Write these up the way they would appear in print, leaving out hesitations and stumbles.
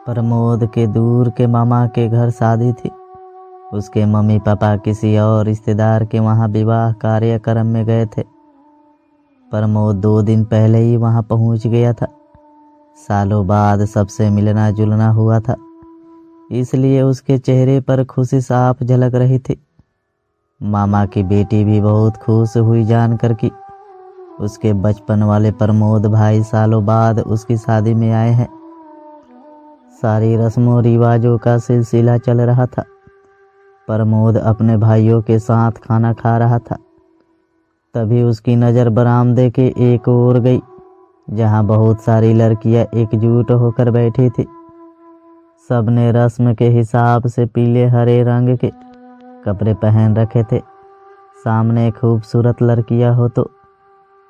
प्रमोद के दूर के मामा के घर शादी थी। उसके मम्मी पापा किसी और रिश्तेदार के वहाँ विवाह कार्यक्रम में गए थे। प्रमोद 2 दिन पहले ही वहाँ पहुँच गया था। सालों बाद सबसे मिलना जुलना हुआ था, इसलिए उसके चेहरे पर खुशी साफ झलक रही थी। मामा की बेटी भी बहुत खुश हुई जानकर कि उसके बचपन वाले प्रमोद भाई सालों बाद उसकी शादी में आए हैं। सारी रस्मों रिवाजों का सिलसिला चल रहा था। प्रमोद अपने भाइयों के साथ खाना खा रहा था। तभी उसकी नज़र बरामदे के एक ओर गई, जहां बहुत सारी लड़कियां एकजुट होकर बैठी थी। सबने रस्म के हिसाब से पीले हरे रंग के कपड़े पहन रखे थे। सामने खूबसूरत लड़कियां हो तो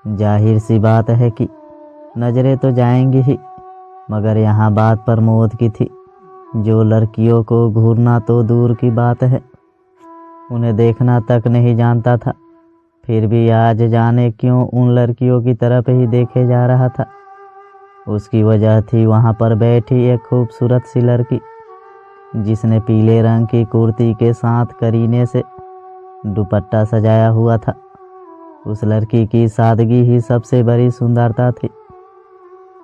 जाहिर सी बात है कि नजरें तो जाएंगी ही, मगर यहाँ बात प्रमोद की थी, जो लड़कियों को घूरना तो दूर की बात है, उन्हें देखना तक नहीं जानता था। फिर भी आज जाने क्यों उन लड़कियों की तरफ ही देखे जा रहा था। उसकी वजह थी वहाँ पर बैठी एक खूबसूरत सी लड़की, जिसने पीले रंग की कुर्ती के साथ करीने से दुपट्टा सजाया हुआ था। उस लड़की की सादगी ही सबसे बड़ी सुंदरता थी।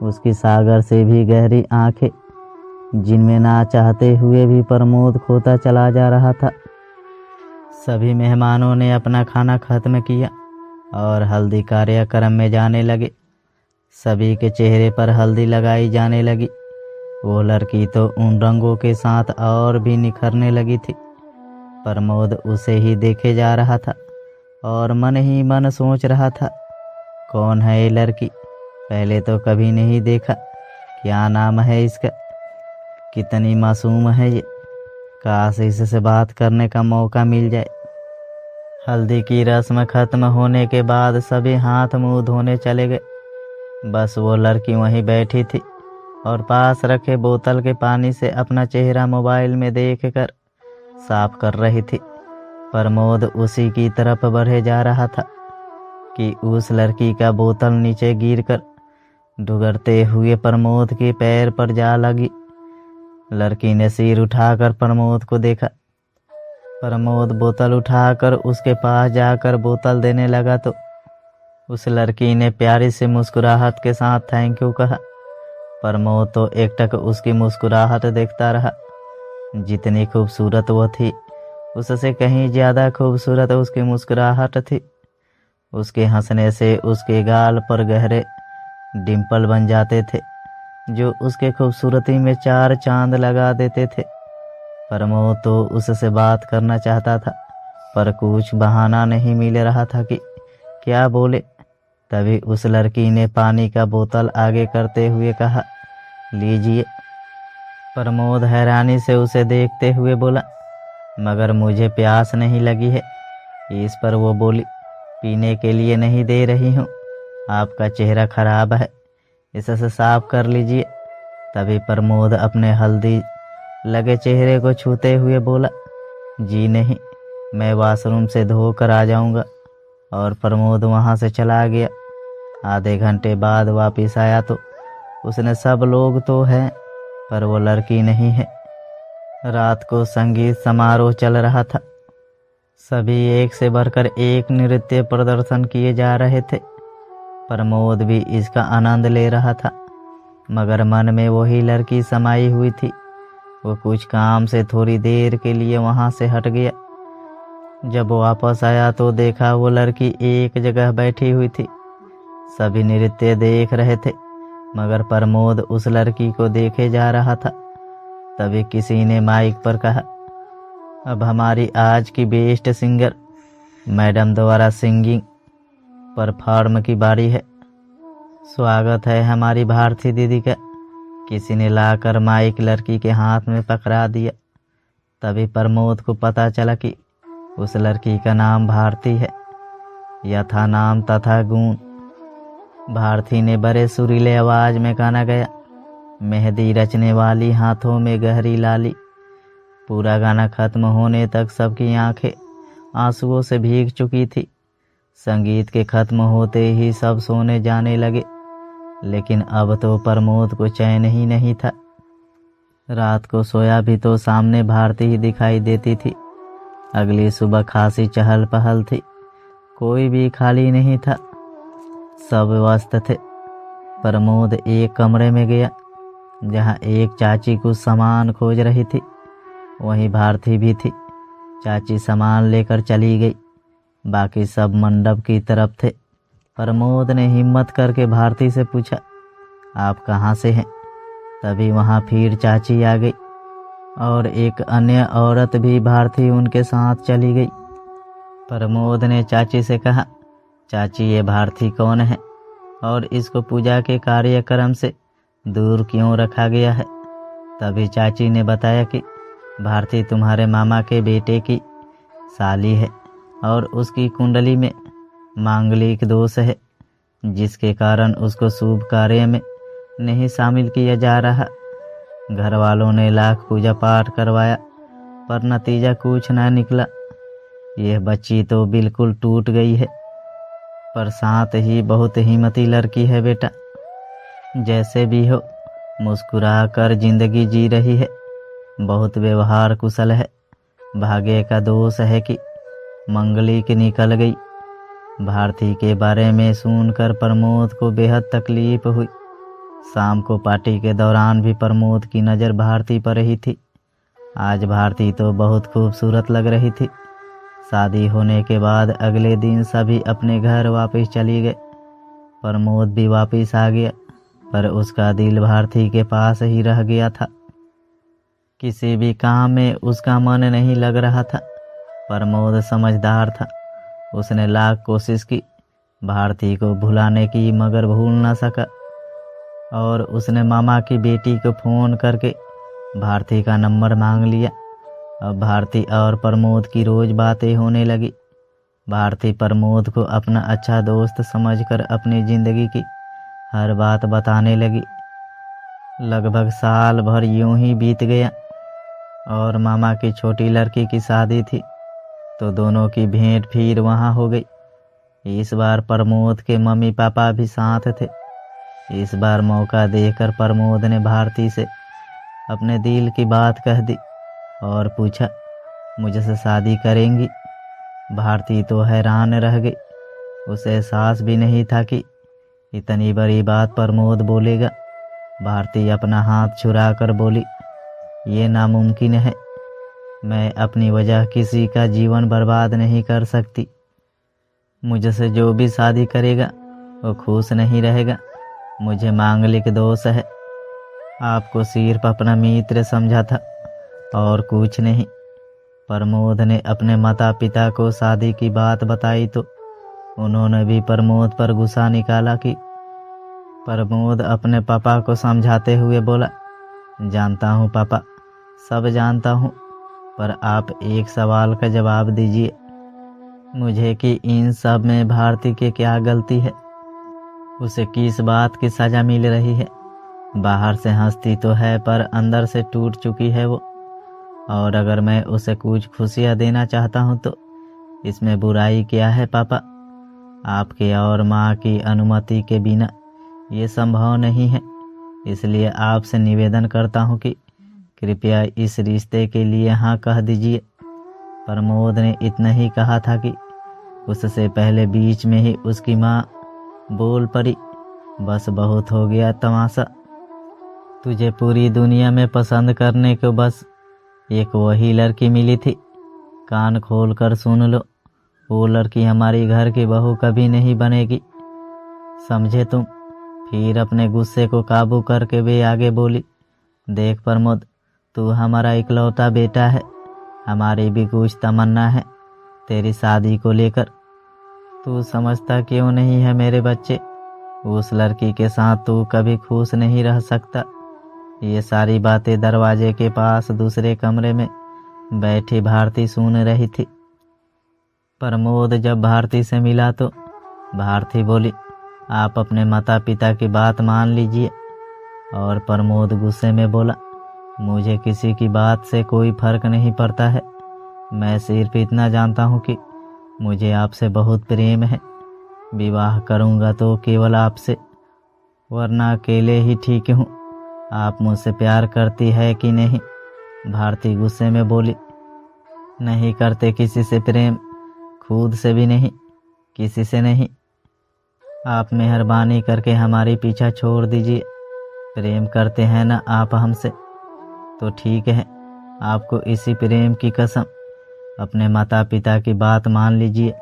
उसकी सागर से भी गहरी आंखें, जिनमें ना चाहते हुए भी प्रमोद खोता चला जा रहा था। सभी मेहमानों ने अपना खाना खत्म किया और हल्दी कार्यक्रम में जाने लगे। सभी के चेहरे पर हल्दी लगाई जाने लगी। वो लड़की तो उन रंगों के साथ और भी निखरने लगी थी। प्रमोद उसे ही देखे जा रहा था और मन ही मन सोच रहा था, कौन है ये लड़की? पहले तो कभी नहीं देखा। क्या नाम है इसका? कितनी मासूम है ये। काश इससे बात करने का मौका मिल जाए। हल्दी की रस्म खत्म होने के बाद सभी हाथ मुंह धोने चले गए। बस वो लड़की वहीं बैठी थी और पास रखे बोतल के पानी से अपना चेहरा मोबाइल में देखकर साफ कर रही थी। प्रमोद उसी की तरफ बढ़े जा रहा था कि उस लड़की का बोतल नीचे गिरकर डुगरते हुए प्रमोद के पैर पर जा लगी। लड़की ने सिर उठाकर प्रमोद को देखा। प्रमोद बोतल उठाकर उसके पास जाकर बोतल देने लगा तो उस लड़की ने प्यारी सी मुस्कुराहट के साथ थैंक यू कहा। प्रमोद तो एकटक उसकी मुस्कुराहट देखता रहा। जितनी खूबसूरत वो थी, उससे कहीं ज़्यादा खूबसूरत उसकी मुस्कुराहट थी। उसके हंसने से उसके गाल पर गहरे डिंपल बन जाते थे, जो उसके खूबसूरती में 4 चांद लगा देते थे। प्रमोद तो उससे बात करना चाहता था, पर कुछ बहाना नहीं मिल रहा था कि क्या बोले। तभी उस लड़की ने पानी का बोतल आगे करते हुए कहा, लीजिए। प्रमोद हैरानी से उसे देखते हुए बोला, मगर मुझे प्यास नहीं लगी है। इस पर वो बोली, पीने के लिए नहीं दे रही हूँ, आपका चेहरा खराब है, इसे साफ कर लीजिए। तभी प्रमोद अपने हल्दी लगे चेहरे को छूते हुए बोला, जी नहीं, मैं वॉशरूम से धोकर आ जाऊंगा। और प्रमोद वहां से चला गया। आधे घंटे बाद वापस आया तो उसने सब लोग तो हैं, पर वो लड़की नहीं है। रात को संगीत समारोह चल रहा था। सभी एक से बढ़कर एक नृत्य प्रदर्शन किए जा रहे थे। प्रमोद भी इसका आनंद ले रहा था, मगर मन में वही लड़की समाई हुई थी। वो कुछ काम से थोड़ी देर के लिए वहां से हट गया। जब वापस आया तो देखा वो लड़की एक जगह बैठी हुई थी। सभी नृत्य देख रहे थे, मगर प्रमोद उस लड़की को देखे जा रहा था। तभी किसी ने माइक पर कहा, अब हमारी आज की बेस्ट सिंगर मैडम द्वारा सिंगिंग परफॉर्म की बारी है। स्वागत है हमारी भारती दीदी का। किसी ने लाकर माइक लड़की के हाथ में पकड़ा दिया। तभी प्रमोद को पता चला कि उस लड़की का नाम भारती है। यथा नाम तथा गुण। भारती ने बड़े सुरीले आवाज में गाना गाया, मेहंदी रचने वाली हाथों में गहरी लाली। पूरा गाना खत्म होने तक सबकी आंखें आंसुओं से भीग चुकी थी। संगीत के खत्म होते ही सब सोने जाने लगे, लेकिन अब तो प्रमोद को चैन ही नहीं था। रात को सोया भी तो सामने भारती ही दिखाई देती थी। अगली सुबह खासी चहल पहल थी, कोई भी खाली नहीं था, सब व्यस्त थे। प्रमोद एक कमरे में गया जहाँ एक चाची कुछ सामान खोज रही थी, वहीं भारती भी थी। चाची सामान लेकर चली गई, बाकी सब मंडप की तरफ थे। प्रमोद ने हिम्मत करके भारती से पूछा, आप कहाँ से हैं? तभी वहाँ फिर चाची आ गई और एक अन्य औरत भी भारती उनके साथ चली गई। प्रमोद ने चाची से कहा, चाची ये भारती कौन है और इसको पूजा के कार्यक्रम से दूर क्यों रखा गया है? तभी चाची ने बताया कि भारती तुम्हारे मामा के बेटे की साली है और उसकी कुंडली में मांगलिक दोष है, जिसके कारण उसको शुभ कार्य में नहीं शामिल किया जा रहा। घर वालों ने लाख पूजा पाठ करवाया पर नतीजा कुछ ना निकला। यह बच्ची तो बिल्कुल टूट गई है, पर साथ ही बहुत हिम्मती लड़की है बेटा। जैसे भी हो मुस्कुरा कर जिंदगी जी रही है, बहुत व्यवहार कुशल है। भाग्य का दोष है कि मंगलिक निकल गई। भारती के बारे में सुनकर प्रमोद को बेहद तकलीफ हुई। शाम को पार्टी के दौरान भी प्रमोद की नज़र भारती पर ही थी। आज भारती तो बहुत खूबसूरत लग रही थी। शादी होने के बाद अगले दिन सभी अपने घर वापस चली गए। प्रमोद भी वापस आ गया, पर उसका दिल भारती के पास ही रह गया था। किसी भी काम में उसका मन नहीं लग रहा था। प्रमोद समझदार था, उसने लाख कोशिश की भारती को भुलाने की, मगर भूल न सका। और उसने मामा की बेटी को फ़ोन करके भारती का नंबर मांग लिया। अब भारती और प्रमोद की रोज़ बातें होने लगी। भारती प्रमोद को अपना अच्छा दोस्त समझकर अपनी ज़िंदगी की हर बात बताने लगी। लगभग साल भर यूं ही बीत गया और मामा की छोटी लड़की की शादी थी, तो दोनों की भेंट फिर वहाँ हो गई। इस बार प्रमोद के मम्मी पापा भी साथ थे। इस बार मौका देकर प्रमोद ने भारती से अपने दिल की बात कह दी और पूछा, मुझसे शादी करेंगी? भारती तो हैरान रह गई। उसे एहसास भी नहीं था कि इतनी बड़ी बात प्रमोद बोलेगा। भारती अपना हाथ छुरा कर बोली, ये नामुमकिन है। मैं अपनी वजह किसी का जीवन बर्बाद नहीं कर सकती। मुझसे जो भी शादी करेगा वो खुश नहीं रहेगा। मुझे मांगलिक दोष है। आपको सिर्फ अपना मित्र समझा था और कुछ नहीं। प्रमोद ने अपने माता पिता को शादी की बात बताई तो उन्होंने भी प्रमोद पर गुस्सा निकाला। कि प्रमोद अपने पापा को समझाते हुए बोला, जानता हूँ पापा, सब जानता हूँ, पर आप एक सवाल का जवाब दीजिए मुझे कि इन सब में भारती की क्या गलती है? उसे किस बात की सज़ा मिल रही है? बाहर से हंसती तो है पर अंदर से टूट चुकी है वो। और अगर मैं उसे कुछ खुशियाँ देना चाहता हूँ तो इसमें बुराई क्या है पापा? आपके और माँ की अनुमति के बिना ये संभव नहीं है। इसलिए आपसे निवेदन करता हूँ कि कृपया इस रिश्ते के लिए हाँ कह दीजिए। प्रमोद ने इतना ही कहा था कि उससे पहले बीच में ही उसकी माँ बोल पड़ी, बस बहुत हो गया तमाशा। तुझे पूरी दुनिया में पसंद करने को बस एक वही लड़की मिली थी। कान खोल कर सुन लो, वो लड़की हमारी घर की बहू कभी नहीं बनेगी, समझे तुम? फिर अपने गुस्से को काबू करके वे आगे बोली, देख प्रमोद, तू हमारा इकलौता बेटा है। हमारी भी कुछ तमन्ना है तेरी शादी को लेकर। तू समझता क्यों नहीं है मेरे बच्चे? उस लड़की के साथ तू कभी खुश नहीं रह सकता। ये सारी बातें दरवाजे के पास दूसरे कमरे में बैठी भारती सुन रही थी। प्रमोद जब भारती से मिला तो भारती बोली, आप अपने माता पिता की बात मान लीजिए। और प्रमोद गुस्से में बोला, मुझे किसी की बात से कोई फर्क नहीं पड़ता है। मैं सिर्फ इतना जानता हूँ कि मुझे आपसे बहुत प्रेम है। विवाह करूँगा तो केवल आपसे, वरना अकेले ही ठीक हूँ। आप मुझसे प्यार करती है कि नहीं? भारती गुस्से में बोली। नहीं करते किसी से प्रेम, खुद से भी नहीं, किसी से नहीं। आप मेहरबानी करके हमारी पीछा छोड़ दीजिए। प्रेम करते हैं ना आप हमसे? तो ठीक है, आपको इसी प्रेम की कसम अपने माता पिता की बात मान लीजिए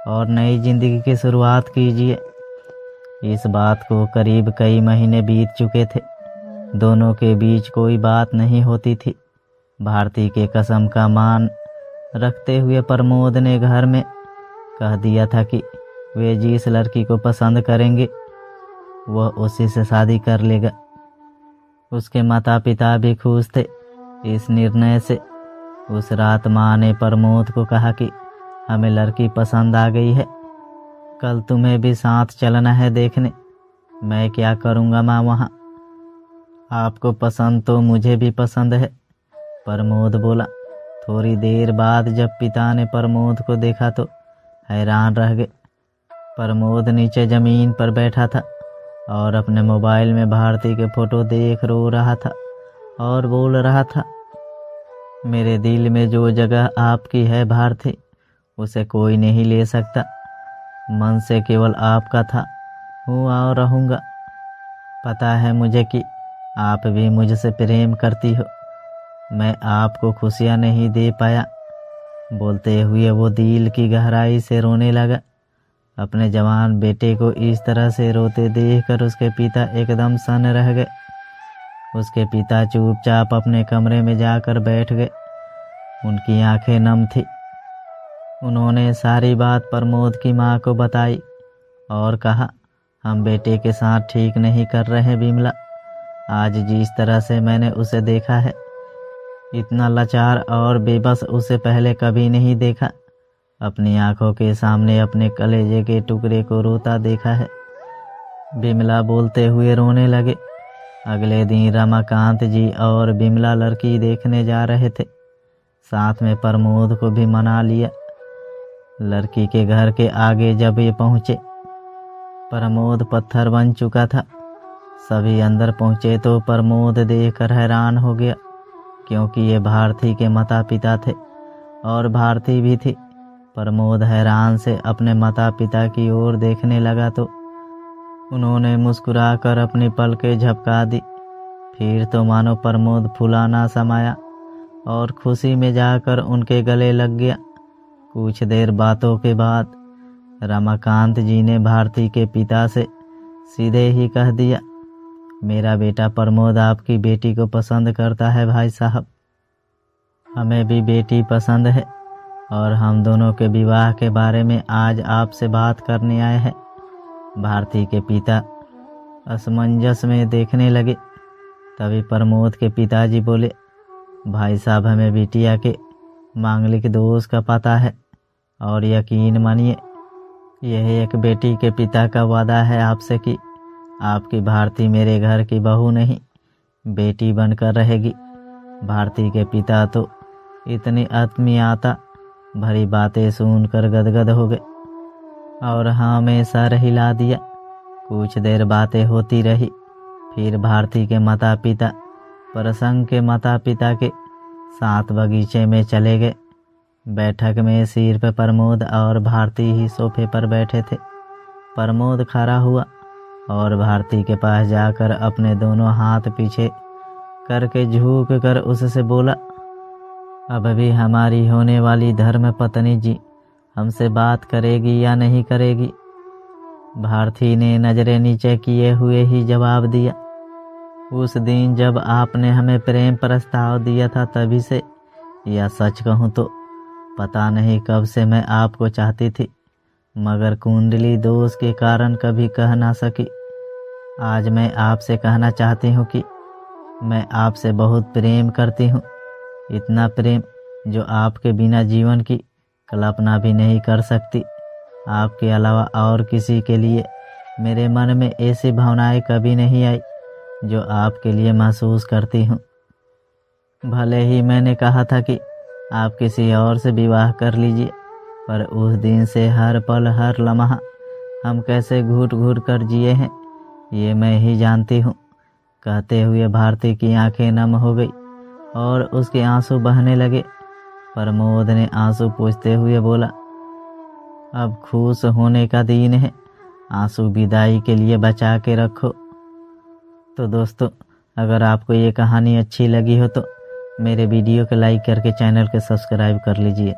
और नई जिंदगी की शुरुआत कीजिए। इस बात को करीब कई महीने बीत चुके थे। दोनों के बीच कोई बात नहीं होती थी। भारती के कसम का मान रखते हुए प्रमोद ने घर में कह दिया था कि वे जिस लड़की को पसंद करेंगे वह उसी से शादी कर लेगा। उसके माता पिता भी खुश थे इस निर्णय से। उस रात माँ ने प्रमोद को कहा कि हमें लड़की पसंद आ गई है, कल तुम्हें भी साथ चलना है देखने। मैं क्या करूँगा माँ वहाँ? आपको पसंद तो मुझे भी पसंद है, प्रमोद बोला। थोड़ी देर बाद जब पिता ने प्रमोद को देखा तो हैरान रह गए। प्रमोद नीचे जमीन पर बैठा था और अपने मोबाइल में भारती के फोटो देख रो रहा था और बोल रहा था, मेरे दिल में जो जगह आपकी है भारती, उसे कोई नहीं ले सकता। मन से केवल आपका था, हूँ और रहूँगा। पता है मुझे कि आप भी मुझसे प्रेम करती हो। मैं आपको खुशियाँ नहीं दे पाया। बोलते हुए वो दिल की गहराई से रोने लगा। अपने जवान बेटे को इस तरह से रोते देखकर उसके पिता एकदम सन्न रह गए। उसके पिता चुपचाप अपने कमरे में जाकर बैठ गए। उनकी आंखें नम थी। उन्होंने सारी बात प्रमोद की माँ को बताई और कहा, हम बेटे के साथ ठीक नहीं कर रहे बिमला। आज जिस तरह से मैंने उसे देखा है, इतना लाचार और बेबस उसे पहले कभी नहीं देखा। अपनी आंखों के सामने अपने कलेजे के टुकड़े को रोता देखा है। बिमला बोलते हुए रोने लगे। अगले दिन रमाकांत जी और बिमला लड़की देखने जा रहे थे। साथ में प्रमोद को भी मना लिया। लड़की के घर के आगे जब ये पहुंचे, प्रमोद पत्थर बन चुका था। सभी अंदर पहुंचे तो प्रमोद देखकर हैरान हो गया, क्योंकि ये भारती के माता पिता थे और भारती भी थी। प्रमोद हैरान से अपने माता पिता की ओर देखने लगा तो उन्होंने मुस्कुराकर अपनी पलकें झपका दी। फिर तो मानो प्रमोद फूला ना समाया और खुशी में जाकर उनके गले लग गया। कुछ देर बातों के बाद रमाकांत जी ने भारती के पिता से सीधे ही कह दिया, मेरा बेटा प्रमोद आपकी बेटी को पसंद करता है भाई साहब। हमें भी बेटी पसंद है और हम दोनों के विवाह के बारे में आज आपसे बात करने आए हैं। भारती के पिता असमंजस में देखने लगे। तभी प्रमोद के पिताजी बोले, भाई साहब, हमें बिटिया के मांगलिक दोष का पता है और यकीन मानिए यह एक बेटी के पिता का वादा है आपसे कि आपकी भारती मेरे घर की बहू नहीं, बेटी बनकर रहेगी। भारती के पिता तो इतनी आत्मीयता भरी बातें सुनकर गदगद हो गए और हाँ में सर हिला दिया। कुछ देर बातें होती रही। फिर भारती के माता पिता प्रसंग के माता पिता के साथ बगीचे में चले गए। बैठक में सिर पर प्रमोद और भारती ही सोफे पर बैठे थे। प्रमोद खड़ा हुआ और भारती के पास जाकर अपने दोनों हाथ पीछे करके झुक कर उससे बोला, अब भी हमारी होने वाली धर्म पत्नी जी हमसे बात करेगी या नहीं करेगी? भारती ने नजरें नीचे किए हुए ही जवाब दिया, उस दिन जब आपने हमें प्रेम प्रस्ताव दिया था तभी से, या सच कहूँ तो पता नहीं कब से मैं आपको चाहती थी, मगर कुंडली दोष के कारण कभी कह ना सकी। आज मैं आपसे कहना चाहती हूँ कि मैं आपसे बहुत प्रेम करती हूँ। इतना प्रेम जो आपके बिना जीवन की कल्पना भी नहीं कर सकती। आपके अलावा और किसी के लिए मेरे मन में ऐसी भावनाएं कभी नहीं आई जो आपके लिए महसूस करती हूँ। भले ही मैंने कहा था कि आप किसी और से विवाह कर लीजिए, पर उस दिन से हर पल हर लम्हा हम कैसे घुट घुट कर जिए हैं ये मैं ही जानती हूँ। कहते हुए भारती की आंखें नम हो गई और उसके आंसू बहने लगे। प्रमोद ने आंसू पोंछते हुए बोला, अब खुश होने का दिन है, आंसू विदाई के लिए बचा के रखो। तो दोस्तों, अगर आपको ये कहानी अच्छी लगी हो तो मेरे वीडियो को लाइक करके चैनल को सब्सक्राइब कर लीजिए।